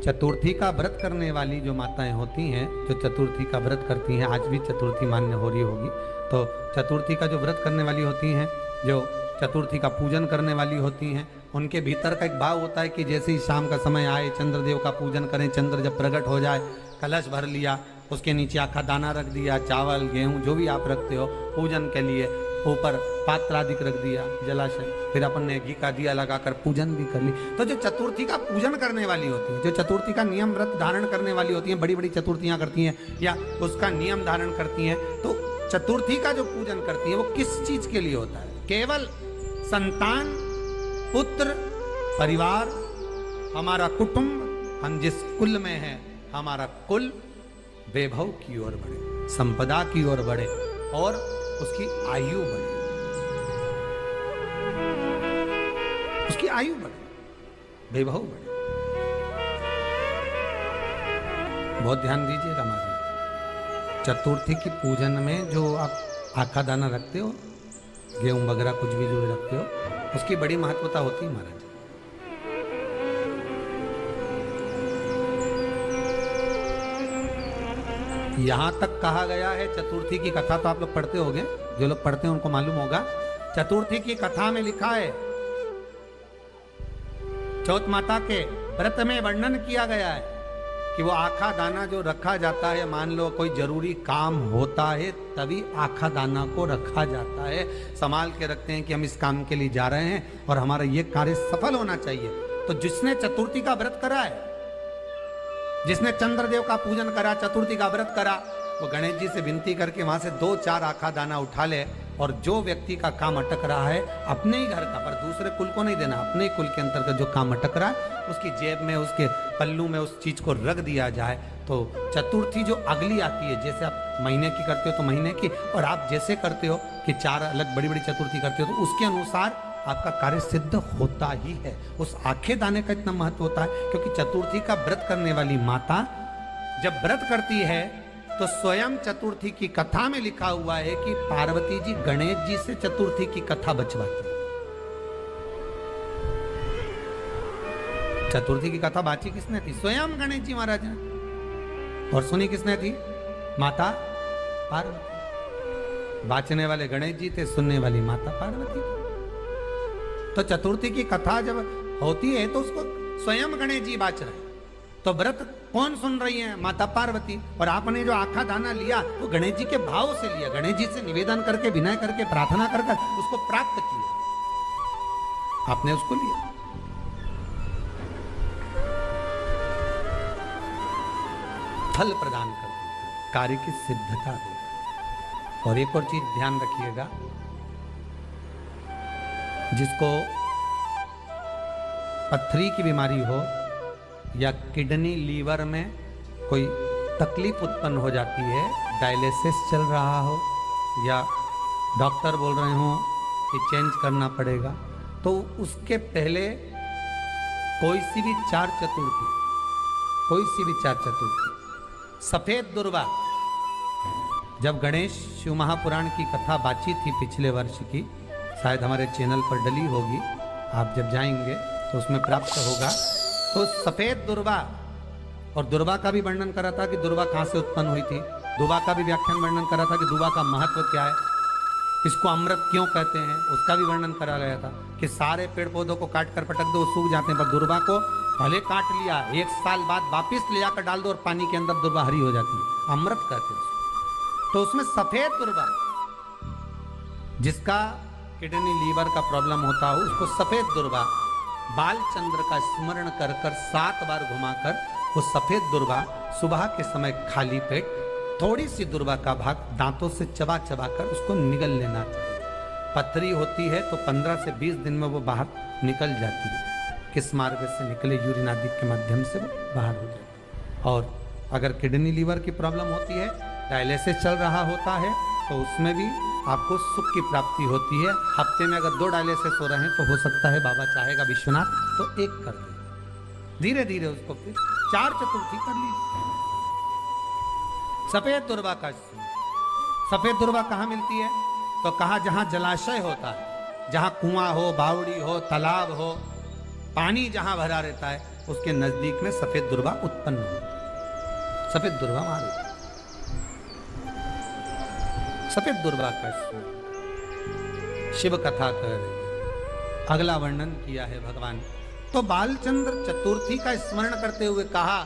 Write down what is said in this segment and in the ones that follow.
चतुर्थी का व्रत करने वाली जो माताएं होती हैं, जो चतुर्थी का व्रत करती हैं, आज भी चतुर्थी मान्य हो रही होगी, तो चतुर्थी का जो व्रत करने वाली होती हैं, जो चतुर्थी का पूजन करने वाली होती हैं, उनके भीतर का एक भाव होता है कि जैसे ही शाम का समय आए चंद्रदेव का पूजन करें, चंद्र जब प्रकट हो जाए, कलश भर लिया, उसके नीचे आखा दाना रख दिया, चावल गेहूं जो भी आप रखते हो पूजन के लिए, ऊपर पात्र आदि रख दिया, जलाशय, फिर अपन ने घी का दिया लगाकर पूजन भी कर ली। तो जो चतुर्थी का पूजन करने वाली होती है, जो चतुर्थी का नियम व्रत धारण करने वाली होती हैं, बड़ी बड़ी चतुर्थियां करती हैं या उसका नियम धारण करती हैं, तो चतुर्थी का जो पूजन करती है वो किस चीज के लिए होता है? केवल संतान, पुत्र, परिवार, हमारा कुटुंब, हम जिस कुल में हैं, हमारा कुल वैभव की ओर बढ़े, संपदा की ओर बढ़े और उसकी आयु बढ़े, उसकी आयु बढ़े, वैभव बढ़े। बहुत ध्यान दीजिएगा महाराज, चतुर्थी की पूजन में जो आप आखा दाना रखते हो, गेहूं वगैरह कुछ भी जो रखते हो, उसकी बड़ी महत्वता होती है महाराज। यहां तक कहा गया है, चतुर्थी की कथा तो आप लोग पढ़ते होंगे, जो लोग पढ़ते हैं उनको मालूम होगा, चतुर्थी की कथा में लिखा है, चौथ माता के व्रत में वर्णन किया गया है कि वो आखा दाना जो रखा जाता है, मान लो कोई जरूरी काम होता है तभी आखा दाना को रखा जाता है, संभाल के रखते हैं कि हम इस काम के लिए जा रहे हैं और हमारा ये कार्य सफल होना चाहिए। तो जिसने चतुर्थी का व्रत करा है, जिसने चंद्रदेव का पूजन करा, चतुर्थी का व्रत करा, वो गणेश जी से विनती करके वहां से 2-4 आखा दाना उठा ले, और जो व्यक्ति का काम अटक रहा है अपने ही घर का, पर दूसरे कुल को नहीं देना, अपने ही कुल के अंतर्गत जो काम अटक रहा है उसकी जेब में, उसके पल्लू में उस चीज को रख दिया जाए। तो चतुर्थी जो अगली आती है, जैसे आप महीने की करते हो तो महीने की, और आप जैसे करते हो कि 4 अलग बड़ी बड़ी चतुर्थी करते हो, तो उसके अनुसार आपका कार्य सिद्ध होता ही है। उस आखे दाने का इतना महत्व होता है क्योंकि चतुर्थी का व्रत करने वाली माता जब व्रत करती है तो स्वयं चतुर्थी की कथा में लिखा हुआ है कि पार्वती जी गणेश जी से चतुर्थी की कथा बचवाती। चतुर्थी की कथा बाची किसने थी? स्वयं गणेश जी महाराज ने। और सुनी किसने थी? माता पार्वती। बाचने वाले गणेश जी थे, सुनने वाली माता पार्वती। तो चतुर्थी की कथा जब होती है तो उसको स्वयं गणेश जी बाच रहे हैं, तो व्रत कौन सुन रही है? माता पार्वती। और आपने जो आखा दाना लिया वो गणेश जी के भाव से लिया, गणेश जी से निवेदन करके, विनय करके, प्रार्थना कर उसको प्राप्त किया, आपने उसको लिया। फल प्रदान कर देता, कार्य की सिद्धता देता। और एक और चीज ध्यान रखिएगा, जिसको पथरी की बीमारी हो या किडनी लीवर में कोई तकलीफ उत्पन्न हो जाती है, डायलिसिस चल रहा हो या डॉक्टर बोल रहे हो कि चेंज करना पड़ेगा, तो उसके पहले कोई सी भी 4 चतुर्थी, कोई सी भी 4 चतुर्थी, सफेद दुर्वा, जब गणेश शिव महापुराण की कथा बाची थी पिछले वर्ष की, शायद हमारे चैनल पर डली होगी, आप जब जाएंगे तो उसमें प्राप्त होगा। तो सफेद दुर्वा, और दुर्वा का भी वर्णन करा था कि दुर्वा कहाँ से उत्पन्न हुई थी, दुर्वा का भी व्याख्यान वर्णन करा था कि दुर्वा का महत्व क्या है, इसको अमृत क्यों कहते हैं, उसका भी वर्णन करा गया था कि सारे पेड़ पौधों को काट कर पटक दो, सूख जाते हैं, पर दुर्वा को भले काट लिया, 1 साल बाद वापिस ले जाकर डाल दो और पानी के अंदर दुर्वा हरी हो जाती है, अमृत कहते हैं उसको। तो उसमें सफेद दुर्वा, जिसका किडनी लीवर का प्रॉब्लम होता हो, उसको सफेद दुर्वा, बाल चंद्र का स्मरण कर कर 7 बार घुमाकर वो सफेद दुर्वा सुबह के समय खाली पेट थोड़ी सी दुर्वा का भाग दांतों से चबा चबा कर उसको निगल लेना चाहिए। पथरी होती है तो 15 से 20 दिन में वो बाहर निकल जाती है, किस मार्ग से निकले, यूरिन आदि के माध्यम से वो बाहर हो जाती है। और अगर किडनी लीवर की प्रॉब्लम होती है, डायलिसिस चल रहा होता है, तो उसमें भी आपको सुख की प्राप्ति होती है। हफ्ते में अगर 2 डायलिसिस हो रहे हैं तो हो सकता है बाबा चाहेगा विश्वनाथ तो 1 कर दे, धीरे धीरे उसको फिर 4 चतुर्थी कर लीजिए। सफेद दुर्वा का, सफेद दुर्वा कहाँ मिलती है? तो कहा जहां जलाशय होता है, जहां कुआं हो, बावड़ी हो, तालाब हो, पानी जहां भरा रहता है, उसके नजदीक में सफेद दुर्वा उत्पन्न हो। सफेद दुर्वा मारो, सफेद दुर्वा का शिव कथा कर रही है। अगला वर्णन किया है भगवान। तो बालचंद्र चतुर्थी का स्मरण करते हुए कहा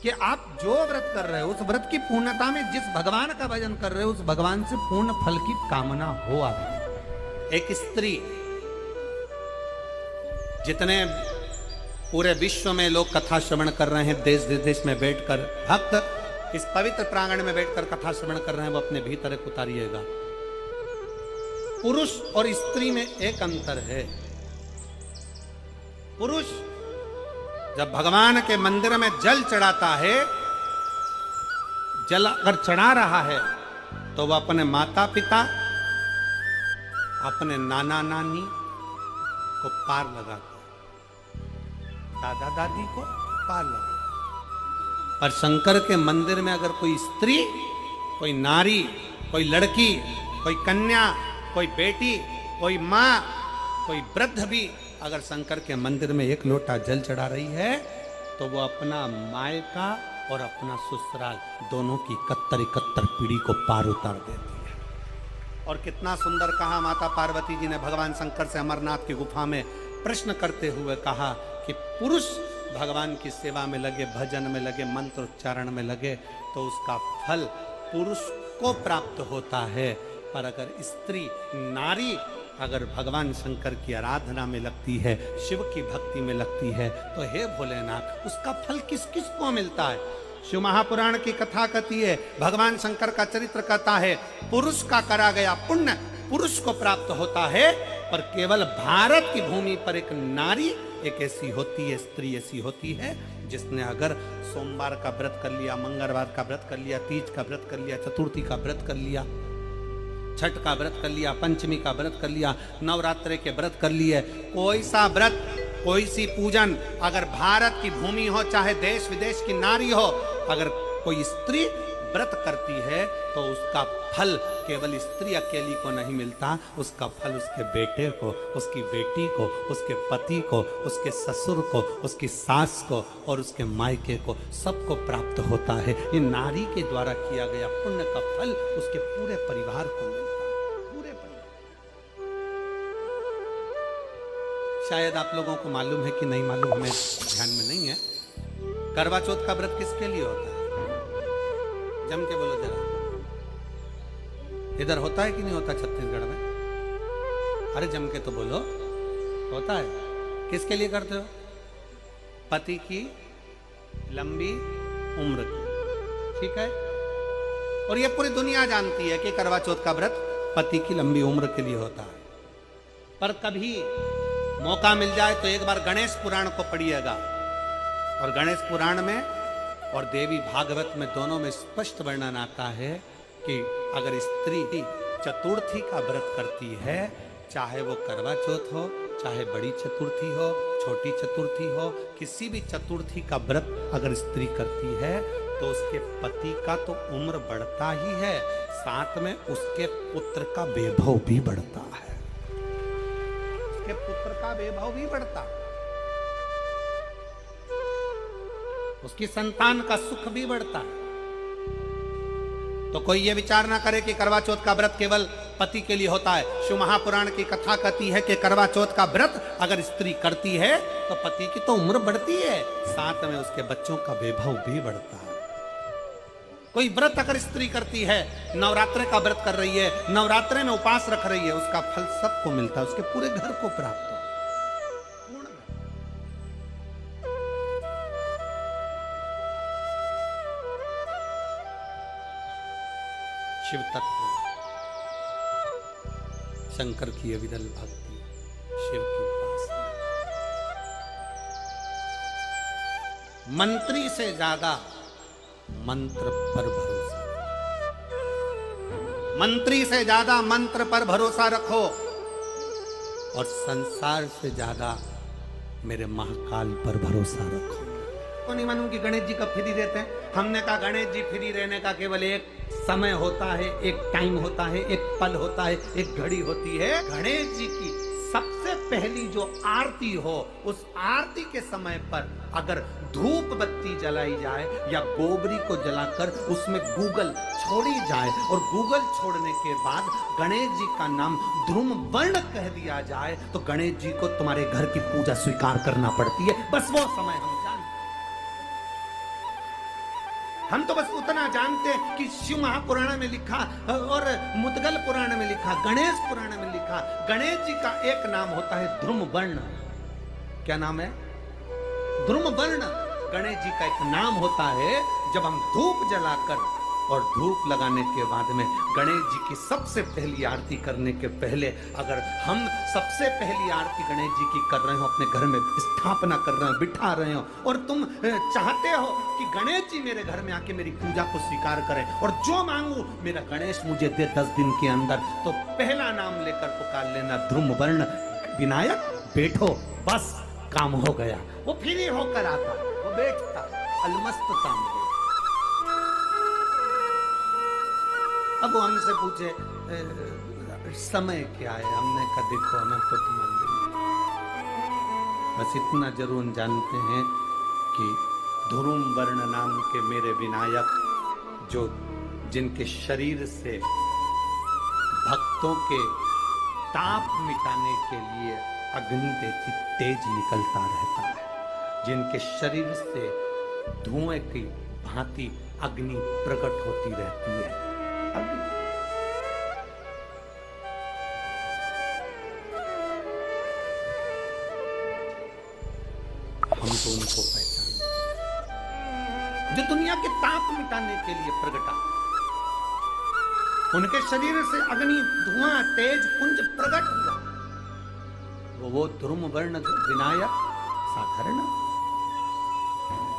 कि आप जो व्रत कर रहे हो उस व्रत की पूर्णता में जिस भगवान का भजन कर रहे हो उस भगवान से पूर्ण फल की कामना हो। आप एक स्त्री, जितने पूरे विश्व में लोग कथा श्रवण कर रहे हैं, देश विदेश में बैठकर भक्त इस पवित्र प्रांगण में बैठकर कथा श्रवण कर रहे हैं, वो अपने भीतर एक उतारिएगा। पुरुष और स्त्री में एक अंतर है। पुरुष जब भगवान के मंदिर में जल चढ़ाता है, जल अगर चढ़ा रहा है तो वह अपने माता पिता, अपने नाना नानी को पार लगाता, दादा दादी को पार लगाता। पर शंकर के मंदिर में अगर कोई स्त्री, कोई नारी, कोई लड़की, कोई कन्या, कोई बेटी, कोई माँ, कोई वृद्ध भी अगर शंकर के मंदिर में एक लोटा जल चढ़ा रही है तो वो अपना मायका और अपना ससुराल दोनों की 71 पीढ़ी को पार उतार देती है। और कितना सुंदर कहा माता पार्वती जी ने भगवान शंकर से अमरनाथ की गुफा में प्रश्न करते हुए कहा कि पुरुष भगवान की सेवा में लगे, भजन में लगे, मंत्र उच्चारण में लगे तो उसका फल पुरुष को प्राप्त होता है। पर अगर स्त्री, नारी अगर भगवान शंकर की आराधना में लगती है, शिव की भक्ति में लगती है तो हे भोलेनाथ, उसका फल किस किस को मिलता है? शिव महापुराण की कथा कहती है, भगवान शंकर का चरित्र कहता है, पुरुष का करा गया पुण्य पुरुष को प्राप्त होता है। पर केवल भारत की भूमि पर एक नारी एक ऐसी होती है, स्त्री ऐसी होती है जिसने अगर सोमवार का व्रत कर लिया, मंगलवार का व्रत कर लिया, तीज का व्रत कर लिया, चतुर्थी का व्रत कर लिया, छठ का व्रत कर लिया, पंचमी का व्रत कर लिया, नवरात्रि के व्रत कर लिए, कोई सा व्रत, कोई सी पूजन अगर भारत की भूमि हो, चाहे देश विदेश की नारी हो, अगर कोई स्त्री व्रत करती है तो उसका फल केवल स्त्री अकेली को नहीं मिलता, उसका फल उसके बेटे को, उसकी बेटी को, उसके पति को, उसके ससुर को, उसकी सास को और उसके मायके को, सबको प्राप्त होता है। ये नारी के द्वारा किया गया पुण्य का फल उसके पूरे परिवार को मिलता है, पूरे परिवार। शायद आप लोगों को मालूम है कि नहीं मालूम, हमें ध्यान में नहीं है। करवा चौथ का व्रत किसके लिए होता है? जम के बोलो जरा, इधर होता है कि नहीं होता छत्तीसगढ़ में? अरे जम के तो बोलो, होता है। किसके लिए करते हो? पति की लंबी उम्र की, ठीक है। और ये पूरी दुनिया जानती है कि करवा चौथ का व्रत पति की लंबी उम्र के लिए होता है। पर कभी मौका मिल जाए तो एक बार गणेश पुराण को पढ़िएगा, और गणेश पुराण में और देवी भागवत में दोनों में स्पष्ट वर्णन आता है कि अगर स्त्री चतुर्थी का व्रत करती है, चाहे वो करवा चौथ हो, चाहे बड़ी चतुर्थी हो, छोटी चतुर्थी हो, किसी भी चतुर्थी का व्रत अगर स्त्री करती है तो उसके पति का तो उम्र बढ़ता ही है, साथ में उसके पुत्र का वैभव भी बढ़ता है, उसके पुत्र का वैभव भी बढ़ता है, उसकी संतान का सुख भी बढ़ता है। तो कोई ये विचार ना करे कि करवा चौथ का व्रत केवल पति के लिए होता है। शिव महापुराण की कथा कहती है कि करवा चौथ का व्रत अगर स्त्री करती है तो पति की तो उम्र बढ़ती है, साथ में उसके बच्चों का वैभव भी बढ़ता है। कोई व्रत अगर स्त्री करती है, नवरात्रि का व्रत कर रही है, नवरात्रि में उपवास रख रही है, उसका फल सबको मिलता है, उसके पूरे घर को प्राप्त हो। शिव तत्व, शंकर की अविरल भक्ति, शिव की उपासना, मंत्री से ज्यादा मंत्र पर भरोसा, मंत्री से ज्यादा मंत्र पर भरोसा रखो, और संसार से ज्यादा मेरे महाकाल पर भरोसा रखो। तो नहीं मालूम कि गणेश जी कब फ्री रहते हैं? हमने कहा गणेश जी फ्री रहने का केवल एक समय होता है, एक टाइम होता है, एक पल होता है, एक घड़ी होती है। गणेश जी की सबसे पहली जो आरती हो, उस आरती के समय पर अगर धूप बत्ती जलाई जाए या गोबरी को जलाकर उसमें गूगल छोड़ी जाए और गूगल छोड़ने के बाद गणेश जी का नाम ध्रुम वर्ण कह दिया जाए तो गणेश जी को तुम्हारे घर की पूजा स्वीकार करना पड़ती है। बस वो समय हम जानते, हम तो बस उतना जानते हैं कि शिव महापुराण में लिखा और मुद्गल पुराण में लिखा, गणेश पुराण में लिखा, गणेश जी का एक नाम होता है ध्रुम वर्ण। क्या नाम है? ध्रुम वर्ण गणेश जी का एक नाम होता है। जब हम धूप जलाकर और धूप लगाने के बाद में गणेश जी की सबसे पहली आरती करने के पहले अगर हम सबसे पहली आरती गणेश जी की कर रहे हो, अपने घर में स्थापना कर रहे हो, बिठा रहे हो और तुम चाहते हो कि गणेश जी मेरे घर में आके मेरी पूजा को स्वीकार करें और जो मांगू मेरा गणेश मुझे दे 10 दिन के अंदर, तो पहला नाम लेकर पुकार लेना ध्रुम वर्ण विनायक, बैठो, बस काम हो गया। वो फ्री होकर आता, वो बैठता, अलमस्त काम हो। अब वो हमसे पूछे समय क्या है, हमने कहा देखो हमें खुद मालूम, बस इतना जरूर जानते हैं कि ध्रुम वर्ण नाम के मेरे विनायक, जो जिनके शरीर से भक्तों के ताप मिटाने के लिए अग्नि तेज निकलता रहता है, जिनके शरीर से धुएं की भांति अग्नि प्रकट होती रहती है। हम तो उनको पहचानते, जो दुनिया के ताप मिटाने के लिए प्रकटा, उनके शरीर से अग्नि धुआं तेज पुंज प्रकट हुआ, वो ध्रुम वर्ण विनायक साधारण,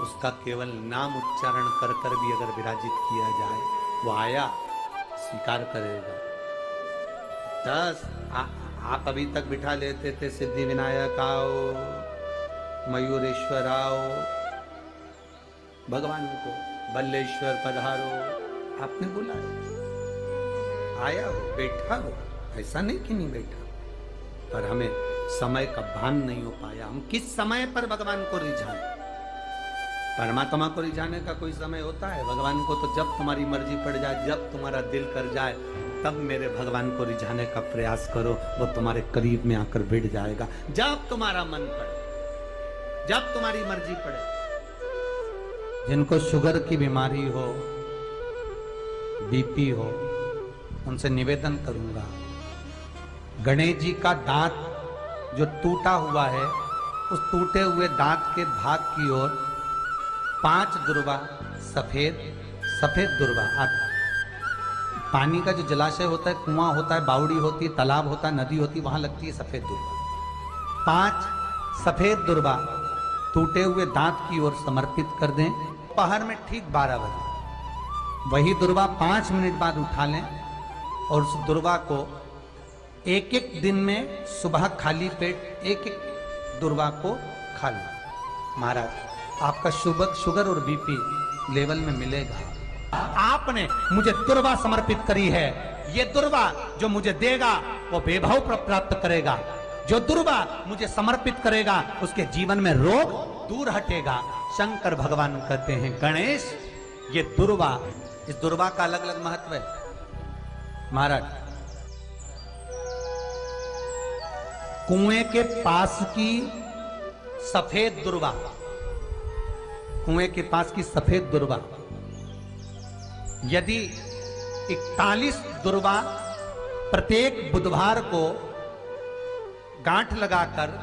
उसका केवल नाम उच्चारण कर कर भी अगर विराजित किया जाए, वो आया स्वीकार करेगा। 10 आप अभी तक बिठा लेते थे सिद्धि विनायक आओ, मयूरेश्वर आओ, भगवान को बल्लेश्वर पधारो, आपने बुलाया, आया वो, बैठा वो, ऐसा नहीं कि नहीं बैठा, पर हमें समय का भान नहीं हो पाया। हम किस समय पर भगवान को रिझाएं? परमात्मा को रिझाने का कोई समय होता है? भगवान को तो जब तुम्हारी मर्जी पड़ जाए, जब तुम्हारा दिल कर जाए, तब मेरे भगवान को रिझाने का प्रयास करो, वो तुम्हारे करीब में आकर बैठ जाएगा। जब तुम्हारा मन पड़े, जब तुम्हारी मर्जी पड़े। जिनको शुगर की बीमारी हो, बीपी हो, उनसे निवेदन करूंगा, गणेश जी का दांत जो टूटा हुआ है, उस टूटे हुए दांत के भाग की ओर 5 दुर्वा, सफेद दुर्वा, पानी का जो जलाशय होता है, कुआं होता है, बावड़ी होती है, तालाब होता है, नदी होती है, वहां लगती है सफेद दुर्वा। 5 सफेद दुर्वा टूटे हुए दांत की ओर समर्पित कर दें। दोपहर में ठीक 12 बजे वही दुर्वा 5 मिनट बाद उठा लें और उस दुर्वा को एक दिन में सुबह खाली पेट एक दुर्वा को खा लें। महाराज आपका शुगर और बीपी लेवल में मिलेगा। आपने मुझे दुर्वा समर्पित करी है, ये दुर्वा जो मुझे देगा वो वैभव प्राप्त करेगा। जो दुर्वा मुझे समर्पित करेगा उसके जीवन में रोग दूर हटेगा। शंकर भगवान कहते हैं गणेश ये दुर्वा, इस दुर्वा का अलग अलग महत्व है। महाराज कुएं के पास की सफेद दुर्वा, कुएं के पास की सफेद दुर्वा, यदि 41 दुर्वा प्रत्येक बुधवार को गांठ लगाकर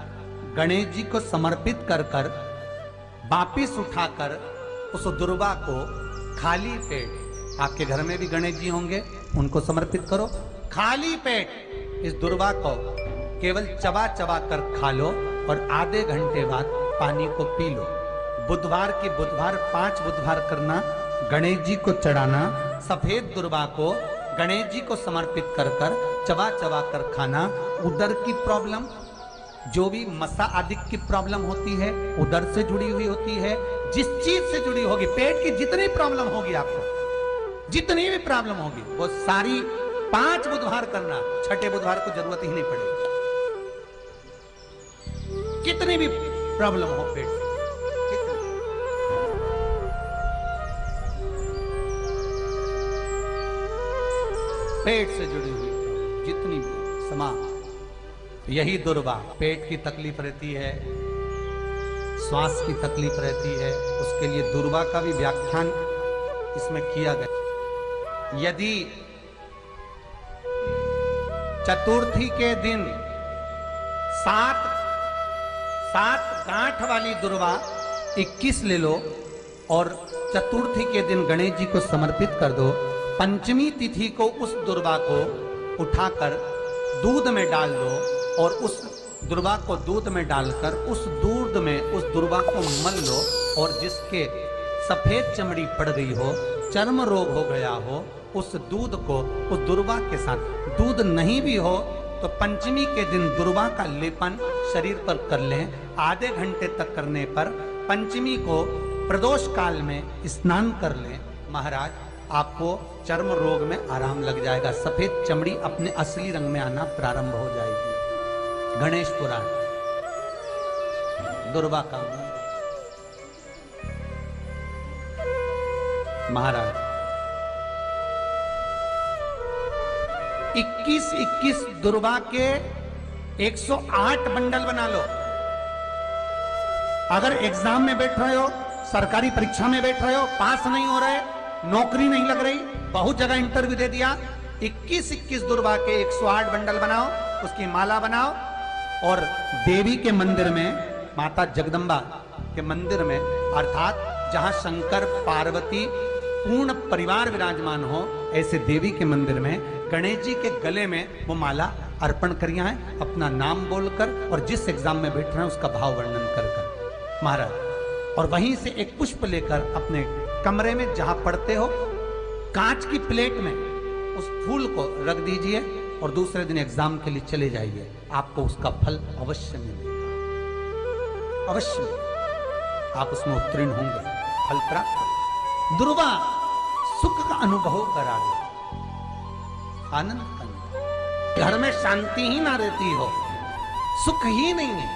गणेश जी को समर्पित कर कर वापिस उठाकर उस दुर्वा को खाली पेट, आपके घर में भी गणेश जी होंगे, उनको समर्पित करो। खाली पेट इस दुर्वा को केवल चबा चबा कर खा लो और आधे घंटे बाद पानी को पी लो। बुधवार की बुधवार 5 बुधवार करना, गणेश जी को चढ़ाना, सफेद दुर्वा को गणेश जी को समर्पित कर कर चबा चबा कर खाना। उदर की प्रॉब्लम, जो भी मसा आदि की प्रॉब्लम होती है उदर से जुड़ी हुई होती है, जिस चीज से जुड़ी होगी, पेट की जितनी प्रॉब्लम होगी, आपको जितनी भी प्रॉब्लम होगी वो सारी 5 बुधवार करना, छठे बुधवार को जरूरत ही नहीं पड़ेगी। कितनी भी प्रॉब्लम हो पेट से, पेट से जुड़ी हुई जितनी भी समाप्त। यही दुर्वा, पेट की तकलीफ रहती है, श्वास की तकलीफ रहती है, उसके लिए दुर्वा का भी व्याख्यान इसमें किया गया। यदि चतुर्थी के दिन सात गांठ वाली दुर्वा 21 ले लो और चतुर्थी के दिन गणेश जी को समर्पित कर दो। पंचमी तिथि को उस दुर्वा को उठाकर दूध में डाल दो और उस दुर्वा को दूध में डालकर उस दूध में उस दुर्वा को मल लो, और जिसके सफेद चमड़ी पड़ गई हो, चर्म रोग हो गया हो, उस दूध को उस दुर्वा के साथ, दूध नहीं भी हो तो पंचमी के दिन दुर्वा का लेपन शरीर पर कर लें। आधे घंटे तक करने पर पंचमी को प्रदोष काल में स्नान कर लें। महाराज, आपको चर्म रोग में आराम लग जाएगा, सफेद चमड़ी अपने असली रंग में आना प्रारंभ हो जाएगी। गणेश पुराण, दुर्वा का महाराज 21 दुर्वा के 108 बंडल बना लो। अगर एग्जाम में बैठ रहे हो, सरकारी परीक्षा में बैठ रहे हो, पास नहीं हो रहे, नौकरी नहीं लग रही, बहुत जगह इंटरव्यू दे दिया, 21 दुर्वा के 108 बंडल बनाओ, उसकी माला बनाओ और देवी के मंदिर में, माता जगदम्बा के मंदिर में, अर्थात जहां शंकर पार्वती पूर्ण परिवार विराजमान हो, ऐसे देवी के मंदिर में गणेश जी के गले में वो माला अर्पण करिया है, अपना नाम बोलकर और जिस एग्जाम में बैठ रहे हैं उसका भाव वर्णन कर महाराज, और वहीं से एक पुष्प लेकर अपने कमरे में जहां पढ़ते हो कांच की प्लेट में उस फूल को रख दीजिए और दूसरे दिन एग्जाम के लिए चले जाइए। आपको उसका फल अवश्य मिलेगा, अवश्य आप उसमें उत्तीर्ण होंगे, फल प्राप्त। दुर्वा सुख का अनुभव करा दे, आनंद करना। घर में शांति ही ना रहती हो, सुख ही नहीं है,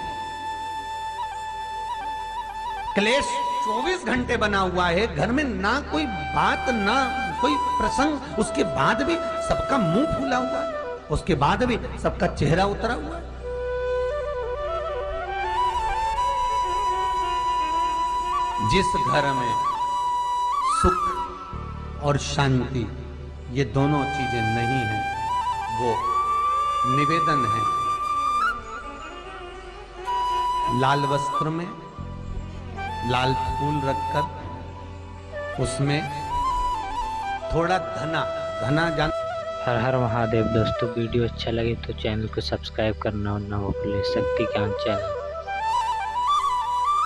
क्लेश 24 घंटे बना हुआ है घर में, ना कोई बात ना कोई प्रसंग, उसके बाद भी सबका मुंह फूला हुआ है, उसके बाद भी सबका चेहरा उतरा हुआ है। जिस घर में सुख और शांति ये दोनों चीजें नहीं है, वो निवेदन है लाल वस्त्र में लाल फूल रखकर उसमें थोड़ा धना जान। हर हर महादेव। दोस्तों, वीडियो अच्छा लगे तो चैनल को सब्सक्राइब करना ना भूलें। शक्ति ज्ञान चैनल।